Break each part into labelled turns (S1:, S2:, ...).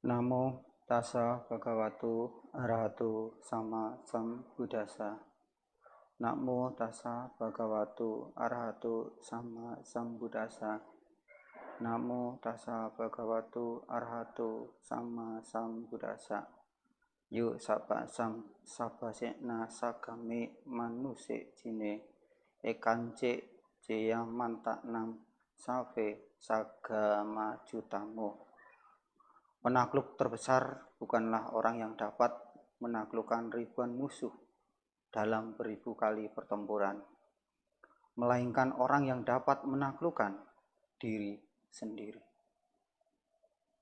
S1: Namo tassa bhagavato arahato sama sambuddhassa. Namo tassa bhagavato arahato sama sambuddhassa. Namo tassa bhagavato arahato sama sambuddhassa. Yuk sabasena sagame manuse jine ekance jaya mantaknam save sagama jutamo. Penakluk terbesar bukanlah orang yang dapat menaklukkan ribuan musuh dalam beribu kali pertempuran, melainkan orang yang dapat menaklukkan diri sendiri.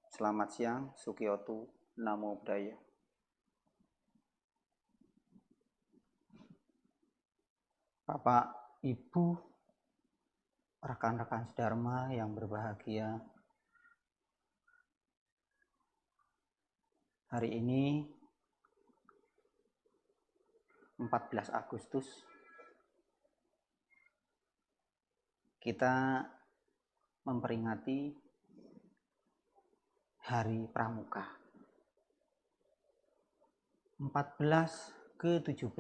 S1: Selamat siang, Sukiyoto, Namo Buddhaya. Bapak, Ibu, rekan-rekan sedharma yang berbahagia, hari ini 14 Agustus kita memperingati Hari Pramuka. 14 ke 17,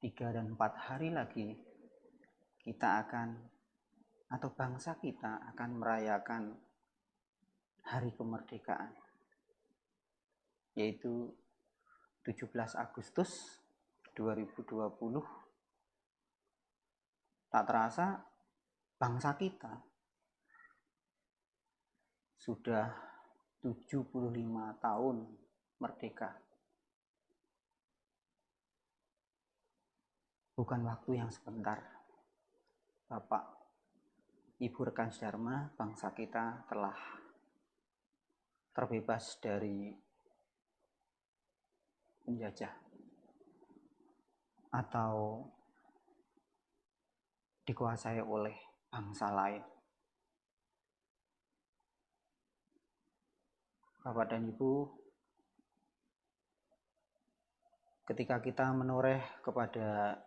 S1: 3 dan 4 hari lagi kita akan, atau bangsa kita akan merayakan Hari Kemerdekaan, yaitu 17 Agustus 2020. Tak terasa bangsa kita sudah 75 tahun merdeka. Bukan waktu yang sebentar. Bapak, Ibu rekan sedharma, bangsa kita telah terbebas dari penjajah atau dikuasai oleh bangsa lain. Bapak dan Ibu, ketika kita menoreh kepada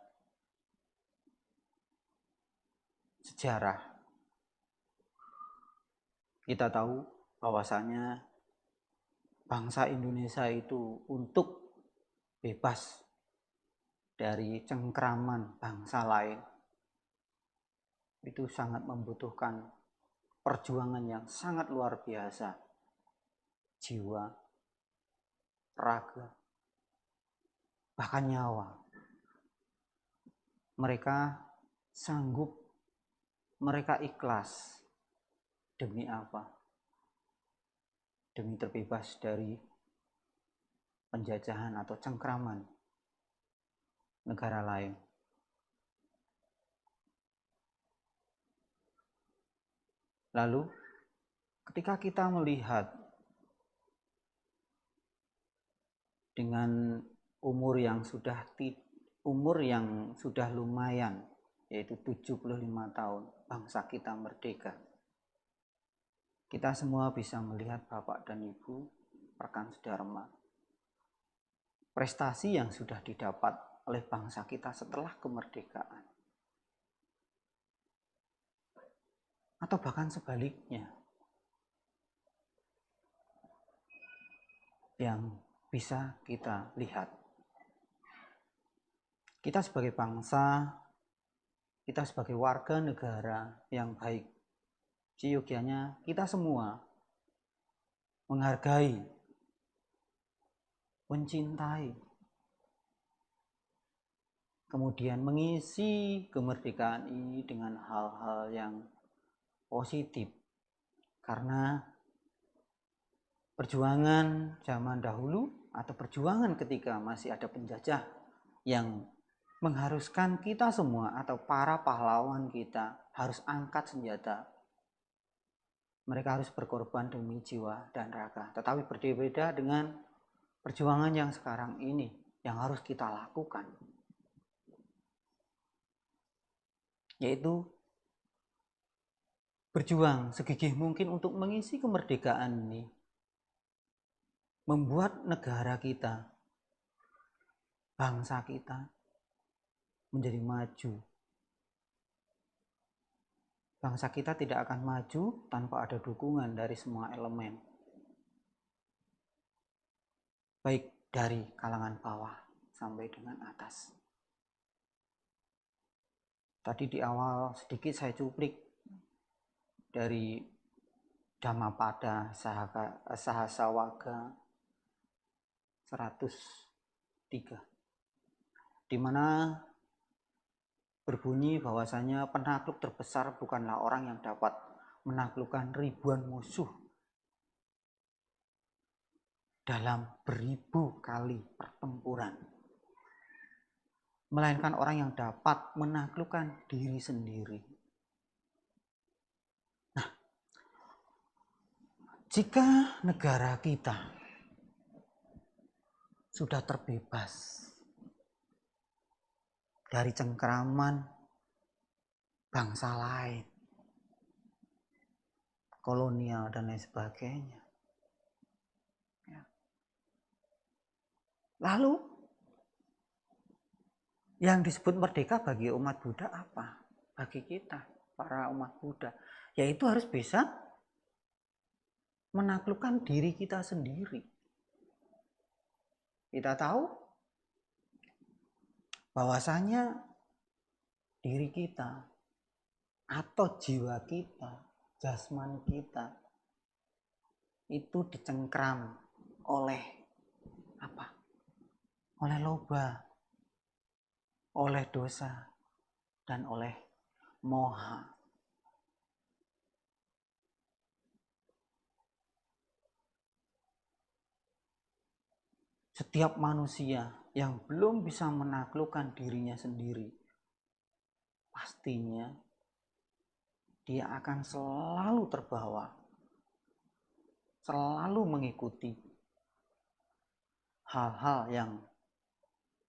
S1: sejarah, kita tahu bahwasanya bangsa Indonesia itu untuk bebas dari cengkraman bangsa lain itu sangat membutuhkan perjuangan yang sangat luar biasa, jiwa, raga, bahkan nyawa. Mereka sanggup, mereka ikhlas. Demi apa? Demi terbebas dari penjajahan atau cengkraman negara lain. Lalu ketika kita melihat dengan umur yang sudah lumayan, yaitu 75 tahun bangsa kita merdeka, kita semua bisa melihat Bapak dan Ibu rekan sedharma, prestasi yang sudah didapat oleh bangsa kita setelah kemerdekaan. Atau bahkan sebaliknya, yang bisa kita lihat. Kita sebagai bangsa, kita sebagai warga negara yang baik, seyogianya kita semua menghargai, mencintai, kemudian mengisi kemerdekaan ini dengan hal-hal yang positif. Karena perjuangan zaman dahulu atau perjuangan ketika masih ada penjajah yang mengharuskan kita semua atau para pahlawan kita harus angkat senjata. Mereka harus berkorban demi jiwa dan raga. Tetapi berbeda dengan perjuangan yang sekarang ini yang harus kita lakukan, yaitu berjuang segigih mungkin untuk mengisi kemerdekaan ini, membuat negara kita, bangsa kita menjadi maju. Bangsa kita tidak akan maju tanpa ada dukungan dari semua elemen. baik dari kalangan bawah sampai dengan atas. Tadi di awal sedikit saya cuplik dari Dhammapada Sahasawaga 103, di mana berbunyi bahwasanya penakluk terbesar bukanlah orang yang dapat menaklukkan ribuan musuh dalam beribu kali pertempuran, melainkan orang yang dapat menaklukkan diri sendiri. Nah, jika negara kita sudah terbebas dari cengkraman bangsa lain, kolonial dan lain sebagainya, lalu yang disebut merdeka bagi umat Buddha apa? Bagi kita, para umat Buddha, yaitu harus bisa menaklukkan diri kita sendiri. Kita tahu bahwasanya diri kita atau jiwa kita, jasmani kita itu dicengkram oleh apa? Oleh loba, oleh dosa, dan oleh moha. Setiap manusia yang belum bisa menaklukkan dirinya sendiri, pastinya dia akan selalu terbawa, selalu mengikuti hal-hal yang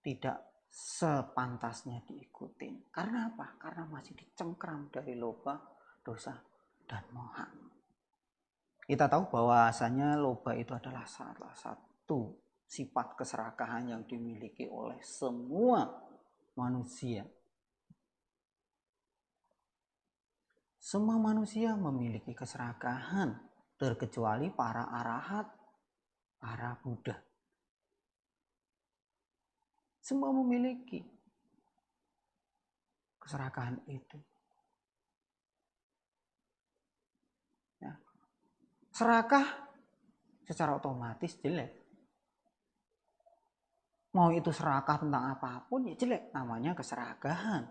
S1: tidak sepantasnya diikuti. Karena apa? Karena masih dicengkram dari loba, dosa, dan moha. Kita tahu bahwasanya loba itu adalah salah satu sifat keserakahan yang dimiliki oleh semua manusia. Semua manusia memiliki keserakahan, terkecuali para arahat, para Buddha. Semua memiliki keserakahan itu. Ya. Serakah secara otomatis jelek. Mau itu serakah tentang apapun ya jelek, namanya keserakahan.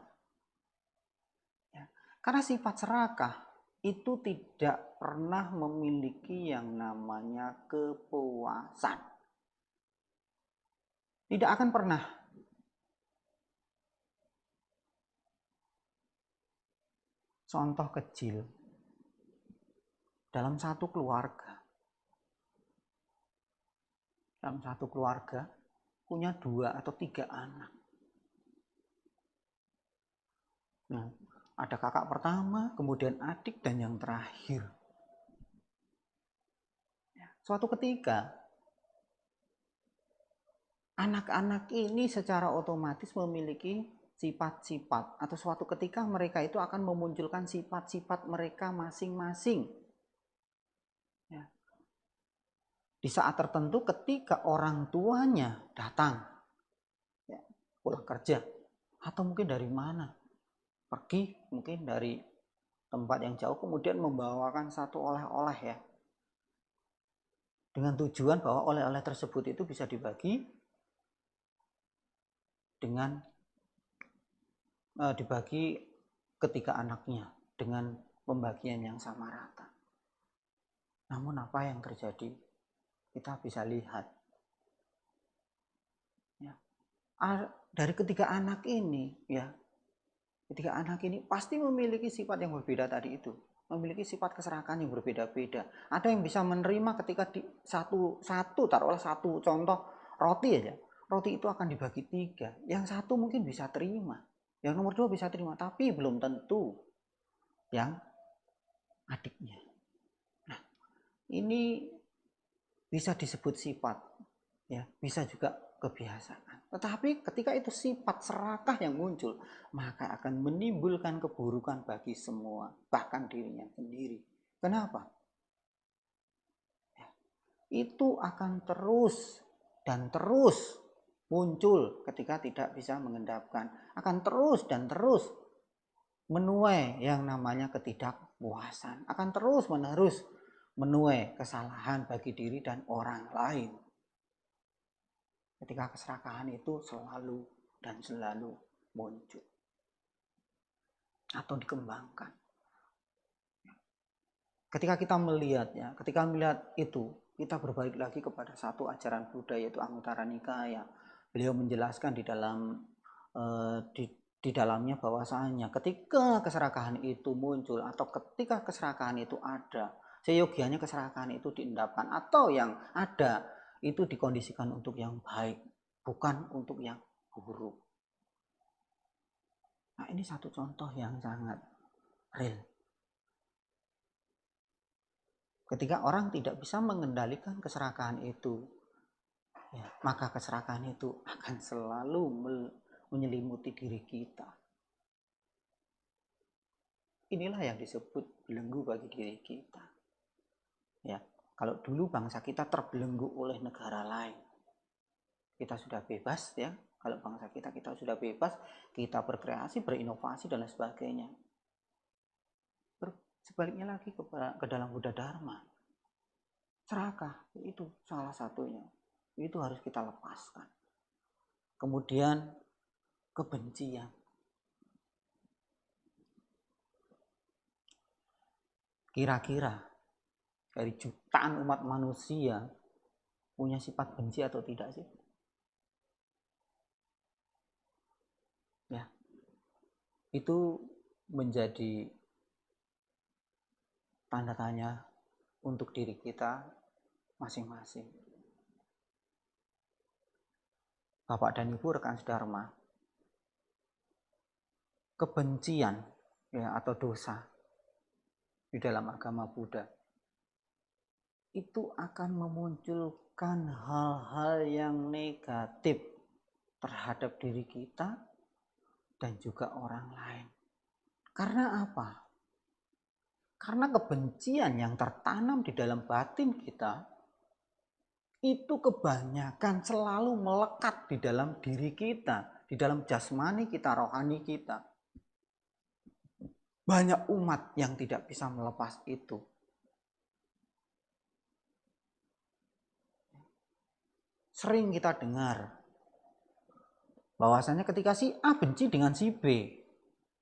S1: Ya. Karena sifat serakah itu tidak pernah memiliki yang namanya kepuasan. Tidak akan pernah. Contoh kecil, dalam satu keluarga punya 2 atau 3 anak. Nah, ada kakak pertama, kemudian adik, dan yang terakhir. Suatu ketika, anak-anak ini secara otomatis memiliki sifat-sifat, atau suatu ketika mereka itu akan memunculkan sifat-sifat mereka masing-masing. Ya. Di saat tertentu ketika orang tuanya datang, ya, pulang kerja, atau mungkin dari mana, pergi mungkin dari tempat yang jauh, kemudian membawakan satu oleh-oleh, ya, dengan tujuan bahwa oleh-oleh tersebut itu bisa dibagi dengan dibagi ketiga anaknya dengan pembagian yang sama rata. Namun apa yang terjadi? Kita bisa lihat, ya, dari ketiga anak ini, ya, ketiga anak ini pasti memiliki sifat yang berbeda tadi itu, memiliki sifat keserakahan yang berbeda-beda. Ada yang bisa menerima ketika di satu taruhlah satu contoh roti aja, roti itu akan dibagi 3, yang satu mungkin bisa terima, yang nomor 2 bisa terima, tapi belum tentu yang adiknya. Nah, ini bisa disebut sifat, ya, bisa juga kebiasaan. Tetapi ketika itu sifat serakah yang muncul, maka akan menimbulkan keburukan bagi semua, bahkan dirinya sendiri. Kenapa? Ya, itu akan terus dan terus muncul ketika tidak bisa mengendapkan, akan terus dan terus menuai yang namanya ketidakpuasan, akan terus menerus menuai kesalahan bagi diri dan orang lain. Ketika keserakahan itu selalu dan selalu muncul atau dikembangkan. Ketika kita melihatnya, ketika melihat itu, kita berbalik lagi kepada satu ajaran Buddha, yaitu Anguttara Nikaya. Beliau menjelaskan di dalamnya bahwasanya ketika keserakahan itu muncul atau ketika keserakahan itu ada, seyogianya keserakahan itu diendapkan, atau yang ada itu dikondisikan untuk yang baik, bukan untuk yang buruk. Nah, ini satu contoh yang sangat real. Ketika orang tidak bisa mengendalikan keserakahan itu, ya, maka keserakahan itu akan selalu menyelimuti diri kita. Inilah yang disebut belenggu bagi diri kita. Ya, kalau dulu bangsa kita terbelenggu oleh negara lain, kita sudah bebas, ya. Kalau bangsa kita sudah bebas, kita berkreasi, berinovasi dan lain sebagainya. Sebaliknya lagi ke dalam Buddha Dharma, serakah itu salah satunya, itu harus kita lepaskan. Kemudian kebencian, kira-kira dari jutaan umat manusia punya sifat benci atau tidak sih? Ya, itu menjadi tanda tanya untuk diri kita masing-masing. Bapak dan Ibu rekan sedharma, kebencian, ya, atau dosa di dalam agama Buddha itu akan memunculkan hal-hal yang negatif terhadap diri kita dan juga orang lain. Karena apa? Karena kebencian yang tertanam di dalam batin kita itu kebanyakan selalu melekat di dalam diri kita, di dalam jasmani kita, rohani kita. Banyak umat yang tidak bisa melepas itu. Sering kita dengar bahwasanya ketika si A benci dengan si B,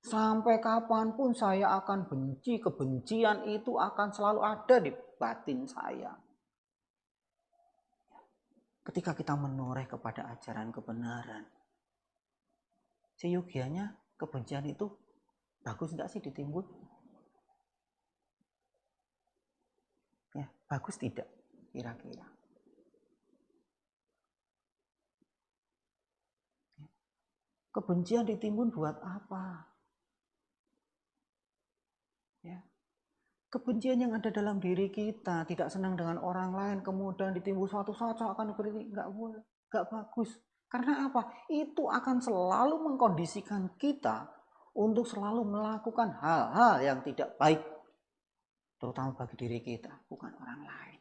S1: sampai kapanpun saya akan benci, kebencian itu akan selalu ada di batin saya. Ketika kita menoreh kepada ajaran kebenaran, seyogianya kebencian itu bagus enggak sih ditimbul? Ya, bagus tidak kira-kira? Kebencian ditimbun buat apa? Ya. Kebencian yang ada dalam diri kita, tidak senang dengan orang lain, kemudian ditimbun suatu saat akan berhenti, nggak boleh, nggak bagus. Karena apa? Itu akan selalu mengkondisikan kita untuk selalu melakukan hal-hal yang tidak baik, terutama bagi diri kita, bukan orang lain.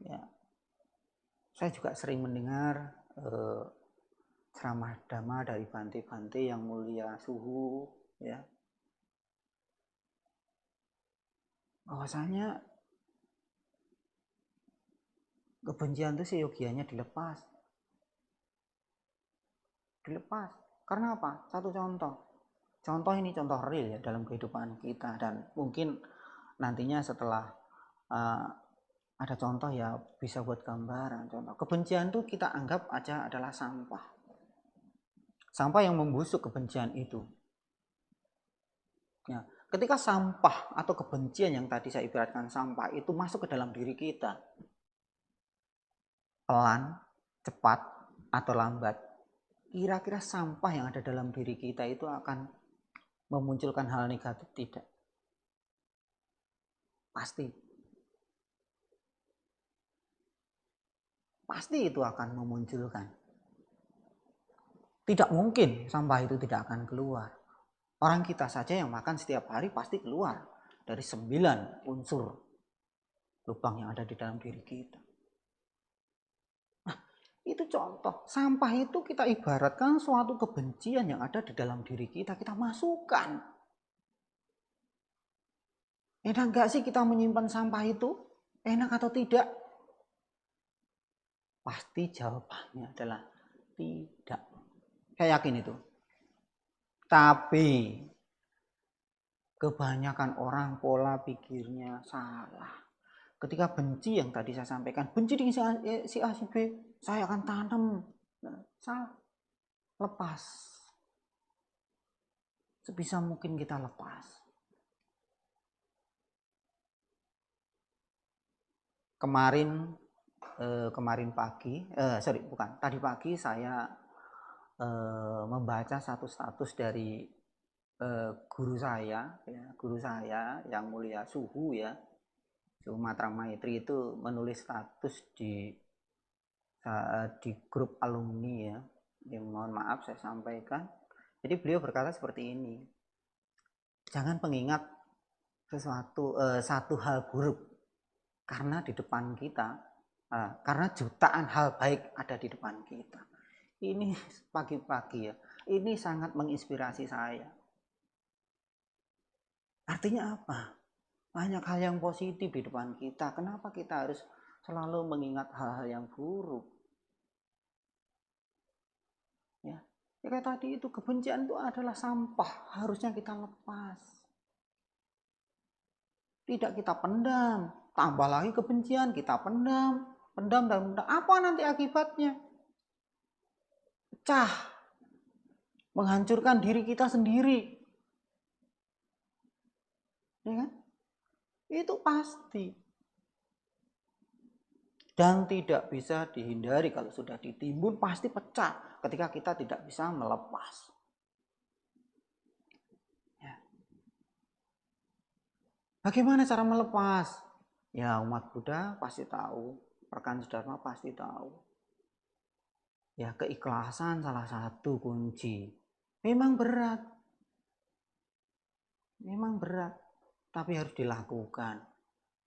S1: Ya. Saya juga sering mendengar ceramah dhamma dari Bante-Bante yang mulia Suhu, ya, bahwasanya kebencian itu seyogianya dilepas. Karena apa? Satu contoh ini contoh real ya dalam kehidupan kita, dan mungkin nantinya setelah ada contoh ya bisa buat gambaran. Contoh kebencian itu kita anggap aja adalah sampah yang membusuk kebencian itu. Ya, ketika sampah atau kebencian yang tadi saya ibaratkan sampah itu masuk ke dalam diri kita, pelan, cepat, atau lambat, kira-kira sampah yang ada dalam diri kita itu akan memunculkan hal negatif tidak? Pasti itu akan memunculkan. Tidak mungkin sampah itu tidak akan keluar. Orang kita saja yang makan setiap hari pasti keluar dari 9 unsur lubang yang ada di dalam diri kita. Nah, itu contoh. Sampah itu kita ibaratkan suatu kebencian yang ada di dalam diri kita masukkan. Enak nggak sih kita menyimpan sampah itu? Enak atau tidak? Pasti jawabannya adalah tidak. Saya yakin itu. Tapi kebanyakan orang pola pikirnya salah. Ketika benci yang tadi saya sampaikan, benci dengan si A, si B, saya akan tanam. Salah. Lepas. Sebisa mungkin kita lepas. Tadi pagi saya membaca satu status dari guru saya yang mulia Suhu ya, Suhu Matra Maitri, itu menulis status di grup alumni ya. Mohon maaf saya sampaikan. Jadi beliau berkata seperti ini, jangan mengingat satu hal buruk karena di depan kita, karena jutaan hal baik ada di depan kita. Ini pagi-pagi ya, ini sangat menginspirasi saya. Artinya apa? Banyak hal yang positif di depan kita. Kenapa kita harus selalu mengingat hal-hal yang buruk? Ya, kayak tadi itu, kebencian itu adalah sampah, harusnya kita lepas. Tidak kita pendam, tambah lagi kebencian, kita pendam. Apa nanti akibatnya? Pecah, menghancurkan diri kita sendiri. Ya kan? Itu pasti. Dan tidak bisa dihindari, kalau sudah ditimbun pasti pecah ketika kita tidak bisa melepas. Ya. Bagaimana cara melepas? Ya, umat Buddha pasti tahu, rekan Dharma pasti tahu. Ya, keikhlasan salah satu kunci. Memang berat, tapi harus dilakukan.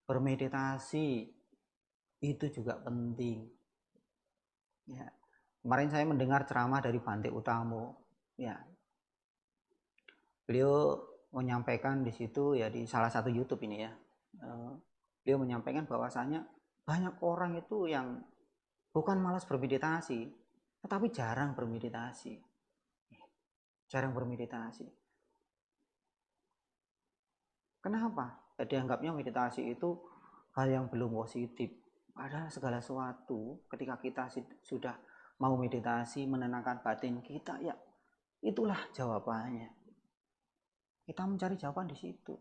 S1: Bermeditasi itu juga penting. Ya, kemarin saya mendengar ceramah dari Bante Utamo. Ya, beliau menyampaikan di situ ya, di salah satu YouTube ini ya. Beliau menyampaikan bahwasanya banyak orang itu yang bukan malas bermeditasi, tetapi jarang bermeditasi. Kenapa? Dianggapnya meditasi itu hal yang belum positif. Padahal segala sesuatu ketika kita sudah mau meditasi, menenangkan batin kita, ya itulah jawabannya. Kita mencari jawaban di situ.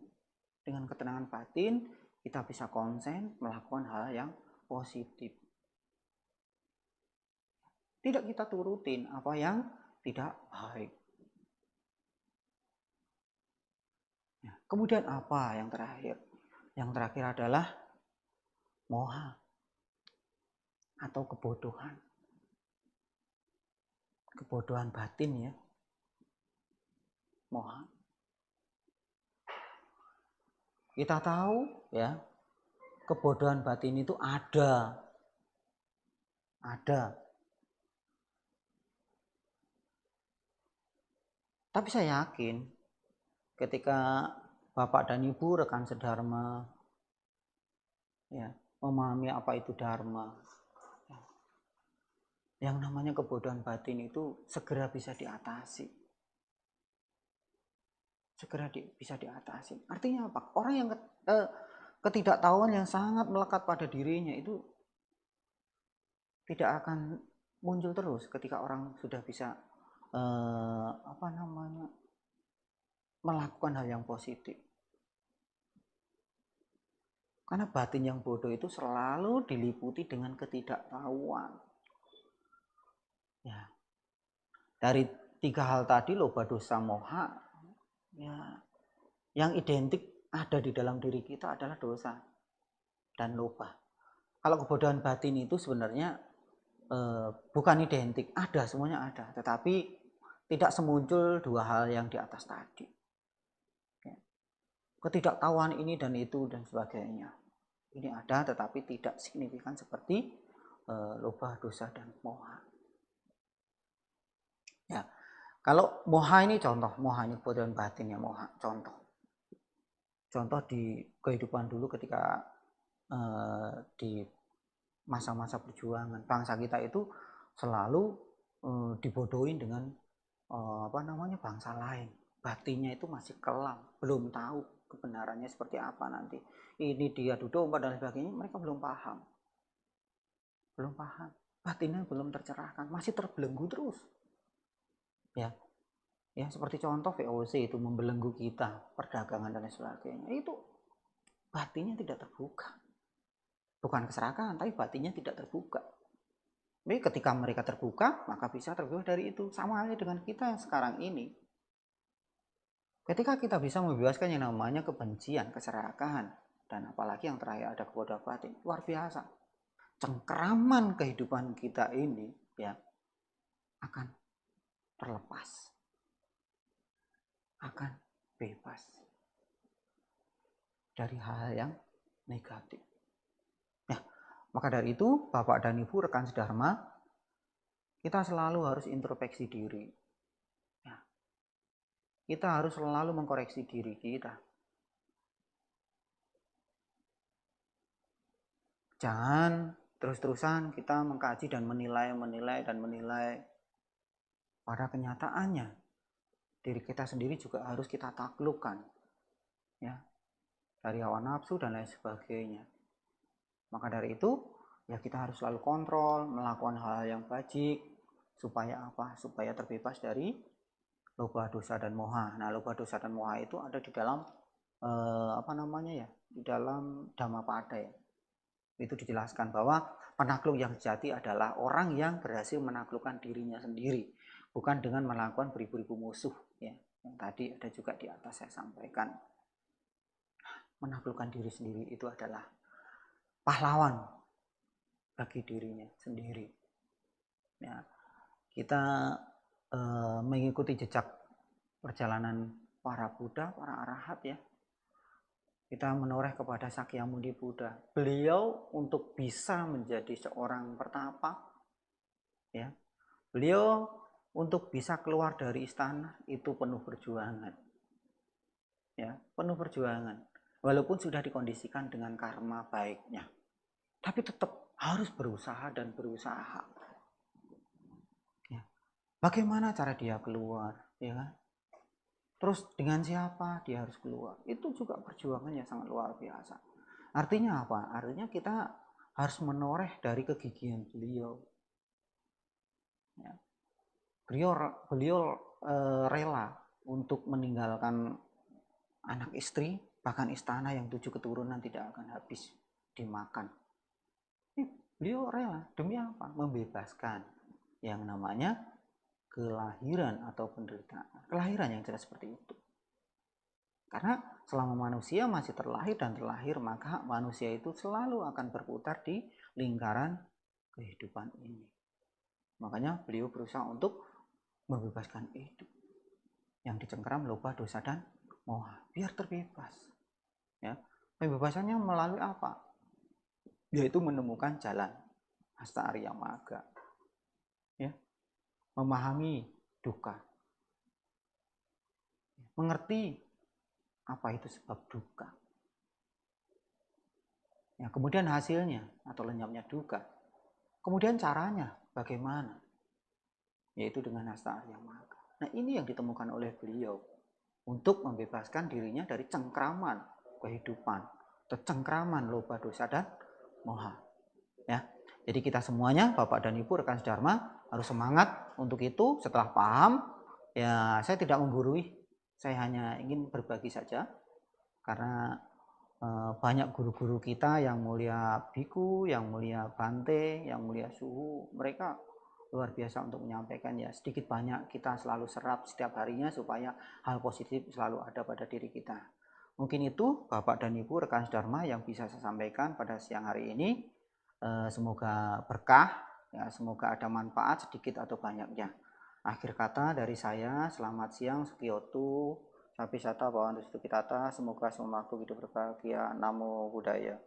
S1: Dengan ketenangan batin, kita bisa konsen melakukan hal yang positif. Tidak kita turutin apa yang tidak baik. Kemudian apa yang terakhir? Yang terakhir adalah moha atau kebodohan. Kebodohan batin ya. Moha. Kita tahu ya, kebodohan batin itu ada. Tapi saya yakin ketika Bapak dan Ibu rekan sedharma ya, memahami apa itu dharma, yang namanya kebodohan batin itu segera bisa diatasi. Artinya apa? Orang yang ketidaktahuan yang sangat melekat pada dirinya itu tidak akan muncul terus ketika orang sudah bisa melakukan hal yang positif. Karena batin yang bodoh itu selalu diliputi dengan ketidaktahuan. Ya. Dari 3 hal tadi, loba, dosa, moha, ya, yang identik ada di dalam diri kita adalah dosa dan loba. Kalau kebodohan batin itu sebenarnya bukan identik, ada, semuanya ada, tetapi tidak semuncul 2 hal yang di atas tadi. Ketidaktahuan ini dan itu dan sebagainya. Ini ada tetapi tidak signifikan seperti loba, dosa, dan moha. Ya, kalau moha ini contoh, moha ini kebutuhan batinnya moha. Contoh di kehidupan dulu ketika di masa-masa perjuangan bangsa kita itu selalu dibodohin dengan bangsa lain. Batinnya itu masih kelam, belum tahu kebenarannya seperti apa nanti. Ini dia duduk dan sebagainya, mereka belum paham. Batinnya belum tercerahkan, masih terbelenggu terus. Ya, seperti contoh VOC itu membelenggu kita, perdagangan dan sebagainya. Itu batinnya tidak terbuka. Bukan keserakahan, tapi batinnya tidak terbuka. Jadi ketika mereka terbuka, maka bisa terbebas dari itu. Sama halnya dengan kita yang sekarang ini. Ketika kita bisa membebaskan yang namanya kebencian, keserakahan, dan apalagi yang terakhir ada kebodohan batin, luar biasa. Cengkeraman kehidupan kita ini ya akan terlepas, akan bebas dari hal yang negatif. Ya, maka dari itu Bapak dan Ibu rekan sedharma, kita selalu harus introspeksi diri. Ya, kita harus selalu mengkoreksi diri kita. Jangan terus-terusan kita mengkaji dan menilai. Pada kenyataannya diri kita sendiri juga harus kita taklukkan, ya, dari hawa nafsu dan lain sebagainya. Maka dari itu ya kita harus selalu kontrol, melakukan hal yang bajik supaya apa? Supaya terbebas dari loba, dosa, dan moha. Nah, loba, dosa, dan moha itu ada di dalam di dalam Dhammapada ya. Itu dijelaskan bahwa penakluk yang sejati adalah orang yang berhasil menaklukkan dirinya sendiri, bukan dengan melakukan beribu-ribu musuh ya. Yang tadi ada juga di atas saya sampaikan. Menaklukkan diri sendiri itu adalah pahlawan bagi dirinya sendiri. Ya, kita mengikuti jejak perjalanan para Buddha, para arahat ya. Kita menoreh kepada Sakyamuni Buddha. Beliau untuk bisa menjadi seorang pertapa, ya, beliau untuk bisa keluar dari istana itu penuh perjuangan, ya, penuh perjuangan. Walaupun sudah dikondisikan dengan karma baiknya, tapi tetap harus berusaha dan berusaha. Ya. Bagaimana cara dia keluar, ya kan? Terus dengan siapa dia harus keluar? Itu juga perjuangannya sangat luar biasa. Artinya apa? Artinya kita harus menoreh dari kegigihan beliau. Ya. Beliau rela untuk meninggalkan anak istri, bahkan istana yang 7 keturunan tidak akan habis dimakan. Beliau rela demi apa? Membebaskan yang namanya kelahiran atau penderitaan. Kelahiran yang jelas seperti itu. Karena selama manusia masih terlahir dan terlahir, maka manusia itu selalu akan berputar di lingkaran kehidupan ini. Makanya beliau berusaha untuk membebaskan itu yang dicengkeram loba, dosa, dan moha, biar terbebas. Ya, pembebasannya melalui apa? Yaitu menemukan jalan Hasta Arya Magga. Ya, memahami duka, mengerti apa itu sebab duka. Ya, kemudian hasilnya atau lenyapnya duka. Kemudian caranya bagaimana? Yaitu dengan Hasta Arya Magga. Nah, ini yang ditemukan oleh beliau untuk membebaskan dirinya dari cengkraman kehidupan, atau cengkraman loba, dosa, dan moha. Ya, jadi kita semuanya, Bapak dan Ibu, rekan sedharma, harus semangat untuk itu. Setelah paham, ya saya tidak menggurui, saya hanya ingin berbagi saja, karena banyak guru-guru kita yang mulia Biku, yang mulia Bante, yang mulia Suhu, mereka luar biasa untuk menyampaikan ya. Sedikit banyak kita selalu serap setiap harinya supaya hal positif selalu ada pada diri kita. Mungkin itu Bapak dan Ibu rekan sedharma yang bisa saya sampaikan pada siang hari ini. Semoga berkah ya, semoga ada manfaat sedikit atau banyaknya. Akhir kata dari saya, selamat siang, Sukiyotu, Sapi Sata, Bawan Restu Kitata, semoga semua makhluk hidup berbahagia. Namo Buddhaya.